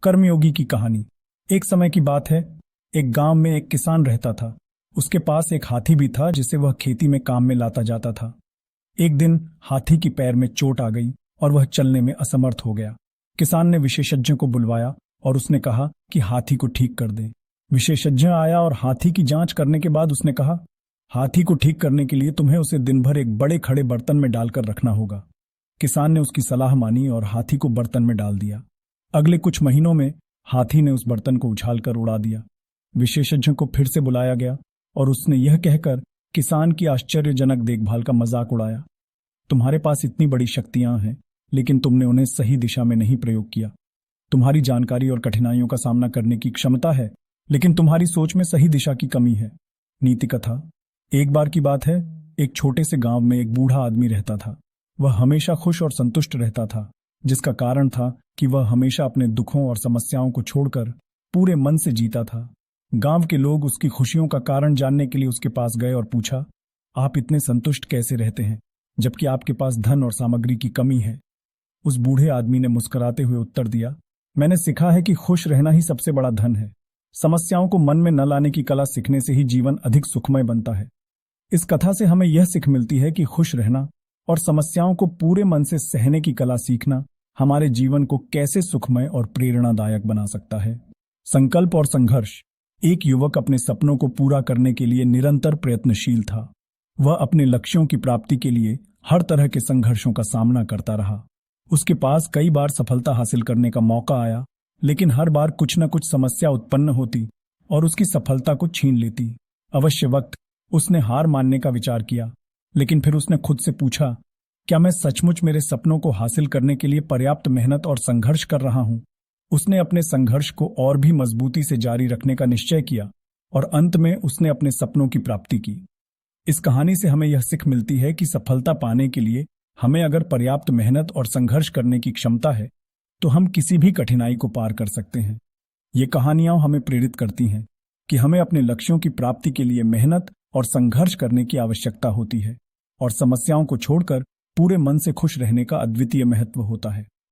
कर्मयोगी की कहानी। एक समय की बात है, एक गांव में एक किसान रहता था। उसके पास एक हाथी भी था जिसे वह खेती में काम में लाता जाता था। एक दिन हाथी की पैर में चोट आ गई और वह चलने में असमर्थ हो गया। किसान ने विशेषज्ञ को बुलवाया और उसने कहा कि हाथी को ठीक कर दे। विशेषज्ञ आया और हाथी की जांच करने के बाद उसने कहा, हाथी को ठीक करने के लिए तुम्हें उसे दिन भर एक बड़े खड़े बर्तन में डालकर रखना होगा। किसान ने उसकी सलाह मानी और हाथी को बर्तन में डाल दिया। अगले कुछ महीनों में हाथी ने उस बर्तन को उछालकर उड़ा दिया। विशेषज्ञ को फिर से बुलाया गया और उसने यह कहकर किसान की आश्चर्यजनक देखभाल का मजाक उड़ाया। तुम्हारे पास इतनी बड़ी शक्तियां हैं, लेकिन तुमने उन्हें सही दिशा में नहीं प्रयोग किया। तुम्हारी जानकारी और कठिनाइयों का सामना करने की क्षमता है, लेकिन तुम्हारी सोच में सही दिशा की कमी है। नीति कथा। एक बार की बात है, एक छोटे से गांव में एक बूढ़ा आदमी रहता था। वह हमेशा खुश और संतुष्ट रहता था, जिसका कारण था कि वह हमेशा अपने दुखों और समस्याओं को छोड़कर पूरे मन से जीता था। गांव के लोग उसकी खुशियों का कारण जानने के लिए उसके पास गए और पूछा, आप इतने संतुष्ट कैसे रहते हैं जबकि आपके पास धन और सामग्री की कमी है? उस बूढ़े आदमी ने मुस्कुराते हुए उत्तर दिया, मैंने सीखा है कि खुश रहना ही सबसे बड़ा धन है। समस्याओं को मन में न लाने की कला सीखने से ही जीवन अधिक सुखमय बनता है। इस कथा से हमें यह सीख मिलती है कि खुश रहना और समस्याओं को पूरे मन से सहने की कला सीखना हमारे जीवन को कैसे सुखमय और प्रेरणादायक बना सकता है। संकल्प और संघर्ष। एक युवक अपने सपनों को पूरा करने के लिए निरंतर प्रयत्नशील था। वह अपने लक्ष्यों की प्राप्ति के लिए हर तरह के संघर्षों का सामना करता रहा। उसके पास कई बार सफलता हासिल करने का मौका आया, लेकिन हर बार कुछ न कुछ समस्या उत्पन्न होती और उसकी सफलता को छीन लेती। अवश्य वक्त उसने हार मानने का विचार किया, लेकिन फिर उसने खुद से पूछा, क्या मैं सचमुच मेरे सपनों को हासिल करने के लिए पर्याप्त मेहनत और संघर्ष कर रहा हूं? उसने अपने संघर्ष को और भी मजबूती से जारी रखने का निश्चय किया और अंत में उसने अपने सपनों की प्राप्ति की। इस कहानी से हमें यह सीख मिलती है कि सफलता पाने के लिए हमें अगर पर्याप्त मेहनत और संघर्ष करने की क्षमता है तो हम किसी भी कठिनाई को पार कर सकते हैं। ये कहानियां हमें प्रेरित करती हैं कि हमें अपने लक्ष्यों की प्राप्ति के लिए मेहनत और संघर्ष करने की आवश्यकता होती है और समस्याओं को छोड़कर पूरे मन से खुश रहने का अद्वितीय महत्व होता है।